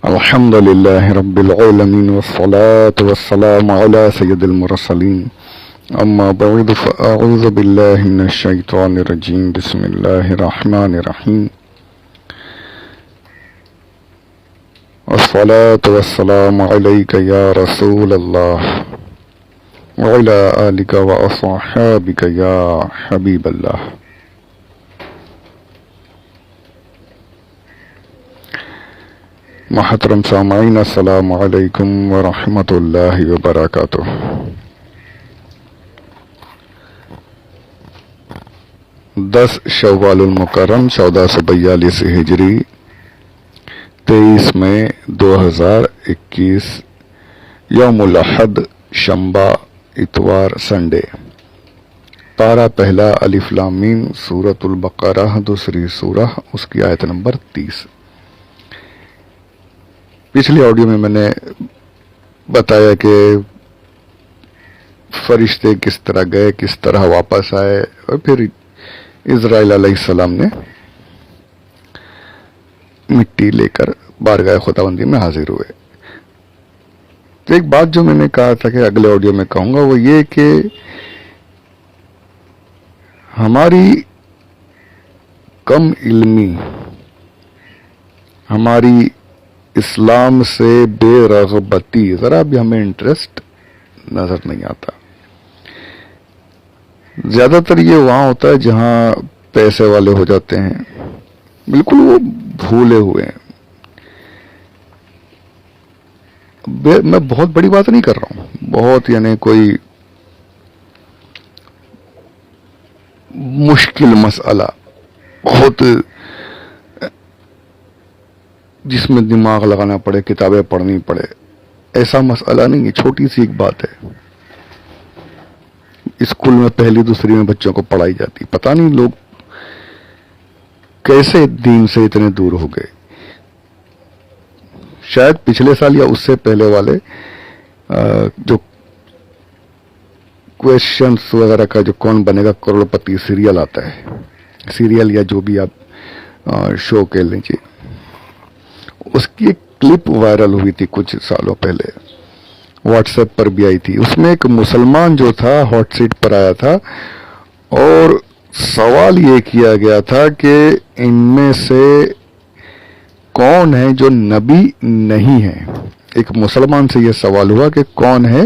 الحمد لله رب العالمين والصلاة والسلام على سيد المرسلين أما بعد فأعوذ بالله من الشيطان الرجيم بسم الله الرحمن الرحيم والصلاة والسلام عليك يا رسول الله وعلى آلك وأصحابك يا حبيب الله. محترم سامعین، السلام علیکم ورحمۃ اللہ وبرکاتہ. دس شوال المکرم 1442 ہجری، 23 مئی 2021، یوم الاحد، شنبہ، اتوار، سنڈے. پارہ پہلا الف لام میم، سورۃ البقرہ، دوسری سورہ، اس کی آیت نمبر 30. پچھلی آڈیو میں نے بتایا کہ فرشتے کس طرح گئے، کس طرح واپس آئے، اور پھر اسرائیل علیہ السلام نے مٹی لے کر بارگاہ خداوندی میں حاضر ہوئے. تو ایک بات جو میں نے کہا تھا کہ اگلے آڈیو میں کہوں گا، وہ یہ کہ ہماری کم علمی، ہماری اسلام سے بے رغبتی، ذرا بھی ہمیں انٹرسٹ نظر نہیں آتا. زیادہ تر یہ وہاں ہوتا ہے جہاں پیسے والے ہو جاتے ہیں، بالکل وہ بھولے ہوئے ہیں. میں بہت بڑی بات نہیں کر رہا ہوں، بہت یعنی کوئی مشکل مسئلہ، بہت جس میں دماغ لگانا پڑے، کتابیں پڑھنی پڑے، ایسا مسئلہ نہیں ہے. چھوٹی سی ایک بات ہے، اسکول میں پہلی دوسری میں بچوں کو پڑھائی جاتی. پتہ نہیں لوگ کیسے دین سے اتنے دور ہو گئے. شاید پچھلے سال یا اس سے پہلے والے جو کویشچنس وغیرہ کا جو کون بنے گا کروڑ پتی سیریل آتا ہے، سیریل یا جو بھی آپ شو کہہ لیجیے، اس کی ایک کلپ وائرل ہوئی تھی کچھ سالوں پہلے، واٹس ایپ پر بھی آئی تھی. اس میں ایک مسلمان جو تھا ہاٹ سیٹ پر آیا تھا اور سوال یہ کیا گیا تھا کہ ان میں سے کون ہے جو نبی نہیں ہے. ایک مسلمان سے یہ سوال ہوا کہ کون ہے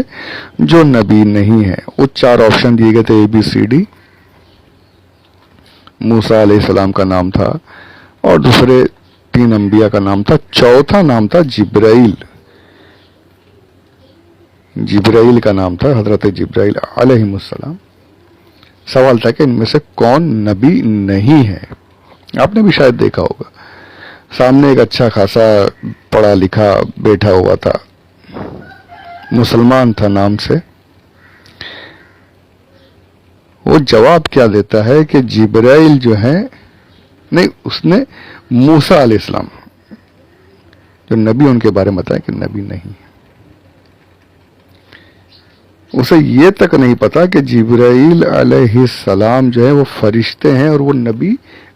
جو نبی نہیں ہے. وہ 4 آپشن دیے گئے تھے، ABCD. موسیٰ علیہ السلام کا نام تھا، اور دوسرے 3 انبیاء کا نام تھا، چوتھا نام تھا جبرائیل. جبرائیل کا نام تھا، حضرت جبرائیل علیہ السلام. سوال تھا کہ ان میں سے کون نبی نہیں ہے. آپ نے بھی شاید دیکھا ہوگا، سامنے ایک اچھا خاصا پڑھا لکھا بیٹھا ہوا تھا، مسلمان تھا نام سے. وہ جواب کیا دیتا ہے کہ جبرائیل جو ہے، نہیں، اس نے موسیٰ علیہ السلام جو نبی، ان کے بارے میں بتایا کہ نبی نہیں. اسے یہ تک نہیں پتا کہ جبرائیل علیہ السلام جو ہے وہ فرشتے ہیں اور وہ نبی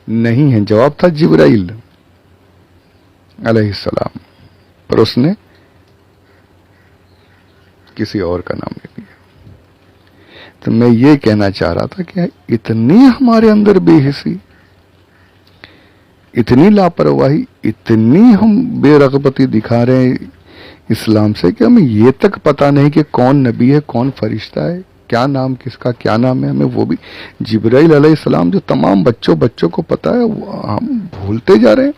نہیں ہیں. جواب تھا جبرائیل علیہ السلام، پر اس نے کسی اور کا نام لے لیا. تو میں یہ کہنا چاہ رہا تھا کہ اتنی ہمارے اندر بے حسی، اتنی لاپرواہی، اتنی ہم بے رغبتی دکھا رہے ہیں اسلام سے کہ ہمیں یہ تک پتا نہیں کہ کون نبی ہے، کون فرشتہ ہے، کیا نام کس کا کیا نام ہے. ہمیں وہ بھی جبرائیل علیہ السلام جو تمام بچوں کو پتا ہے، ہم بھولتے جا رہے ہیں.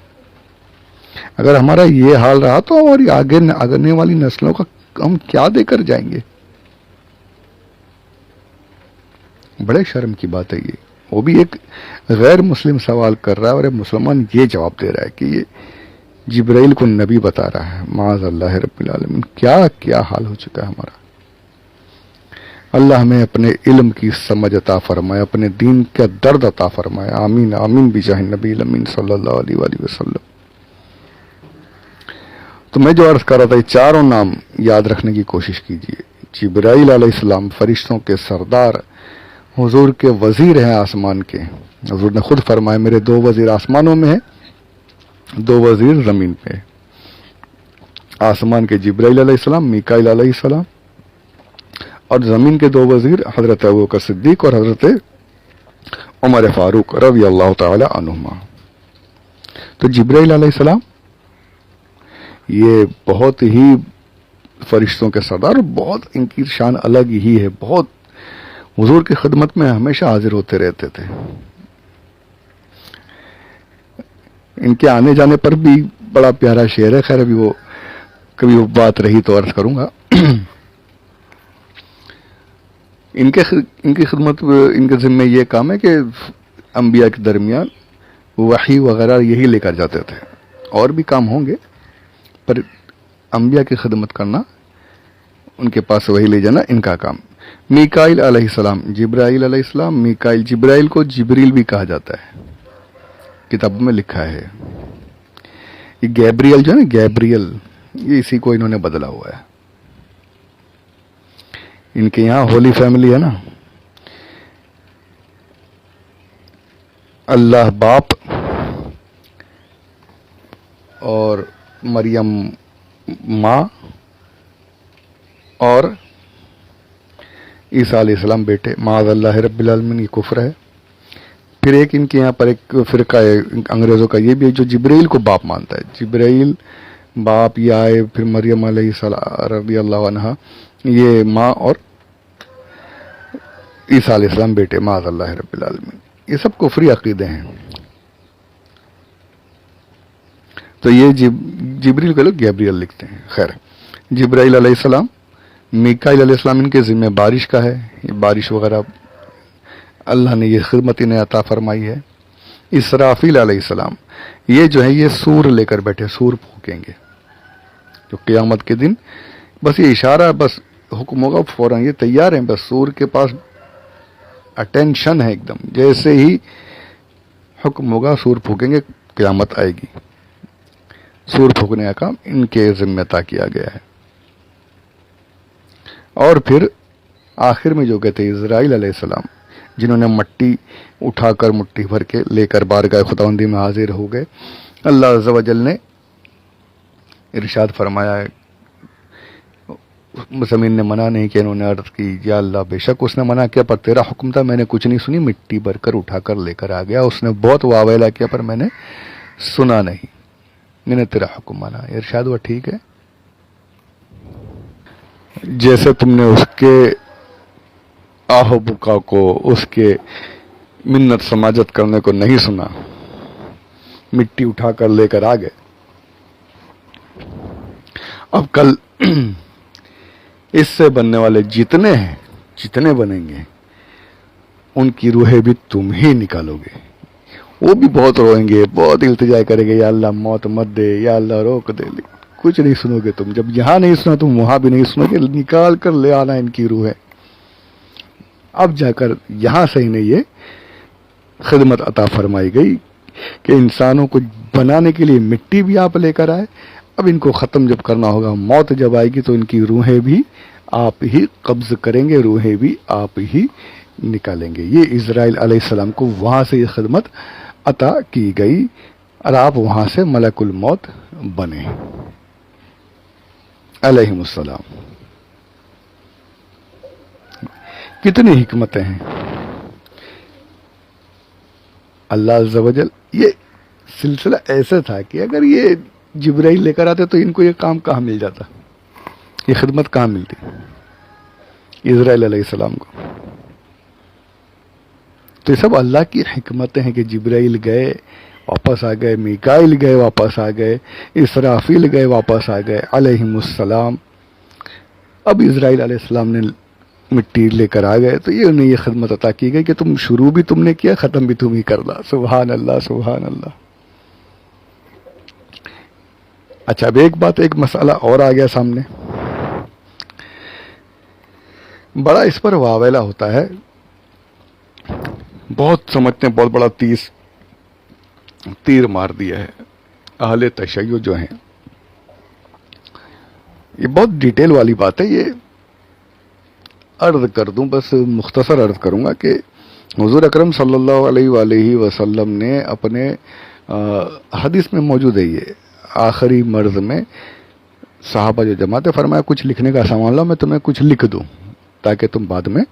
اگر ہمارا یہ حال رہا تو ہماری آگے والی نسلوں کا ہم کیا دے کر جائیں گے. بڑے شرم کی بات ہے یہ. وہ بھی ایک غیر مسلم سوال کر رہا ہے اور ایک مسلمان یہ جواب دے رہا ہے کہ یہ جبرائیل کو نبی بتا رہا ہے. معاذ اللہ رب العالمین، کیا حال ہو چکا ہے ہمارا. اللہ ہمیں اپنے علم کی سمجھ عطا فرمائے، اپنے دین کا درد عطا فرمائے. آمین آمین بجاہ نبی الامین صلی اللہ علیہ وآلہ وسلم. تو میں جو عرض کر رہا تھا، یہ 4 نام یاد رکھنے کی کوشش کیجیے. جبرائیل علیہ السلام فرشتوں کے سردار، حضور کے وزیر ہیں آسمان کے. حضور نے خود فرمایا میرے 2 وزیر آسمانوں میں ہیں، 2 وزیر زمین پہ. आसमान के जिब्राइल अलैहिस्सलाम, मीकाइल अलैहिस्सलाम, और ज़मीन के दो वज़ीर हज़रत अबू बकर सिद्दीक़ और हज़रत उमर फारूक रज़ी अल्लाह ताला अन्हुमा। तो जिब्राइल अलैहिस्सलाम ये बहुत ही फरिश्तों के सरदार, बहुत इनकी शान अलग ही है, बहुत हुजूर की खिदमत में हमेशा हाजिर होते रहते थे। इनके आने जाने पर भी बड़ा प्यारा शेर है, खैर अभी वो कभी वो बात रही तो अर्ज करूंगा। इनकी खिदमत, इनके जिम्मे ये काम है कि अंबिया के दरमियान वही वगैरह यही लेकर जाते थे, और भी काम होंगे पर अंबिया की खिदमत करना, उनके पास वही ले जाना इनका काम। मीकाइल अलैहिस्सलाम, जिब्राइल अलैहिस्सलाम, मीकाइल, जिब्राइल को जिब्रील भी कहा जाता है, किताबों में लिखा है। ये गैब्रियल जो है ना, गैब्रियल, ये इसी को इन्होंने बदला हुआ है। इनके यहाँ होली फैमिली है ना, अल्लाह बाप और मरियम माँ और ईसा अलैहिस्सलाम बेटे, माअज़ल्लाह रब्बिल आलमीन, ये कुफ्र है। फिर एक इनके यहाँ पर एक फिरका है अंग्रेज़ों का, ये भी है जो जिब्राइल को बाप मानता है। जिब्राइल बाप ये आए, फिर मरियम अलैहिस्सलाम रज़ी अल्लाह अन्हा ये माँ, और ईसा अलैहिस्सलाम बेटे, माअज़ल्लाह रब्बिल आलमीन। ये सब कुफरी अकीदे हैं। तो ये जिब्रील को लोग गैब्रियल लिखते हैं। खैर, जिब्राइल अलैहिस्सलाम, मीकाइल अलैहिस्सलाम, इनके जिम्मे बारिश का है, ये बारिश वगैरह अल्लाह ने ये खिदमत इन्हें अता फरमाई है। इसराफील अलैहिस्सलाम, ये जो है ये सूर लेकर बैठे, सूर फूकेंगे तो क़यामत के दिन, बस ये इशारा, बस हुक्म होगा फौरन ये तैयार हैं, बस सूर के पास अटेंशन है एकदम, जैसे ही हुक्म होगा सूर फूकेंगे, क़यामत आएगी। सूर फूकने का काम इनके जिम्मे अता किया गया है। और फिर आखिर में जो कहते हैं इज़राइल अलैहिस्सलाम, जिन्होंने मट्टी उठाकर मुट्ठी भर के लेकर बारगाह खुदावंदी में हाजिर हो गए। अल्लाह अज़्ज़ व जल ने इरशाद फरमाया है, ज़मीन ने मना नहीं किया, इन्होंने अर्ज़ की या अल्लाह बेशक उसने मना किया पर तेरा हुक्म था, मैंने कुछ नहीं सुनी, मिट्टी भरकर उठाकर लेकर आ गया। उसने बहुत वावेला किया पर मैंने सुना नहीं, मैंने तेरा हुक्म माना। इरशाद हुआ ठीक है, जैसे तुमने उसके आहो बुका को, उसके मिन्नत समाजत करने को नहीं सुना, मिट्टी उठाकर लेकर आ गए। अब कल इससे बनने वाले जितने हैं, जितने बनेंगे, उनकी रूहें भी तुम ही निकालोगे। वो भी बहुत रोएंगे, बहुत इल्तिजा करेंगे, या अल्लाह मौत मत दे, या अल्लाह रोक दे। कुछ नहीं सुनोगे तुम, जब यहां नहीं सुना तुम वहां भी नहीं सुनोगे, निकाल कर ले आना इनकी रूहें। अब जाकर यहां से इन्हें ये खिदमत अता फरमाई गई कि इंसानों को बनाने के लिए मिट्टी भी आप लेकर आए। अब इनको ख़त्म जब करना होगा, मौत जब आएगी तो इनकी रूहें भी आप ही कब्ज़ करेंगे, रूहें भी आप ही निकालेंगे। ये इज़राइल अलैहिस्सलाम को वहाँ से ये खिदमत अता की गई और आप वहाँ से मलकुल मौत बने अलैहिमुस्सलाम। कितनी हिकमतें हैं अल्लाह अज़्ज़ व जल। ये सिलसिला ऐसा था कि अगर ये जिब्राइल लेकर आते तो इनको ये काम कहाँ मिल जाता, ये खिदमत कहाँ मिलती इज़राइल अलैहिस्सलाम को। तो ये सब अल्लाह की हिकमतें हैं कि जिब्राइल गए वापस आ गए, मीकाइल गए वापस आ गए, इसराफील गए वापस आ गए अलैहिमुस्सलाम। अब इज़राइल अलैहिस्सलाम ने मिट्टी लेकर आ गए तो ये उन्हें ये खिदमत अता की गई कि तुम शुरू भी तुमने किया, ख़त्म भी तुम ही करना। सुभान अल्लाह, सुभान अल्लाह। अच्छा, अब एक बात, एक मसाला और आ गया सामने, बड़ा इस पर वावेला होता है, बहुत समझते हैं बहुत बड़ा तीर मार दिया है अहले तशय्युअ जो हैं। ये बहुत डिटेल वाली बात है, ये अर्ज कर दूं, बस मुख्तसर अर्ज करूंगा कि हुजूर अकरम सल्लल्लाहु अलैहि वसल्लम ने अपने हदीस में मौजूद है, ये आखिरी मर्ज में صحابہ جو جماعت فرمایا کچھ لکھنے کا سامان لاؤ، میں تمہیں کچھ لکھ دوں تاکہ تم بعد میں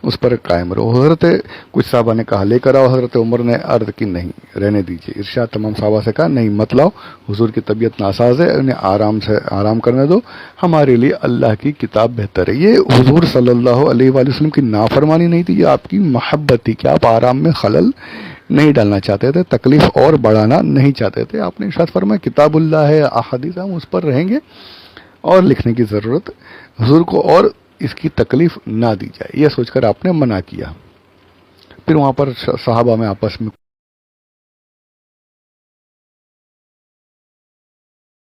اس پر قائم رہو۔ حضرت کچھ صحابہ نے کہا لے کر آؤ، حضرت عمر نے عرض کی نہیں رہنے دیجیے۔ ارشاد تمام صحابہ سے کہا نہیں مت لاؤ، حضور کی طبیعت ناساز ہے، انہیں آرام کرنے دو، ہمارے لیے اللہ کی کتاب بہتر ہے۔ یہ حضور صلی اللہ علیہ وآلہ وسلم کی نافرمانی نہیں تھی، یہ آپ کی محبت تھی کہ آپ آرام میں خلل نہیں ڈالنا چاہتے تھے، تکلیف اور بڑھانا نہیں چاہتے تھے۔ آپ نے ارشاد فرمایا کتاب اللہ ہے، احادیث ہم اس پر رہیں گے اور لکھنے کی ضرورت حضور کو اور اس کی تکلیف نہ دی جائے، یہ سوچ کر آپ نے منع کیا۔ پھر وہاں پر صحابہ میں آپس میں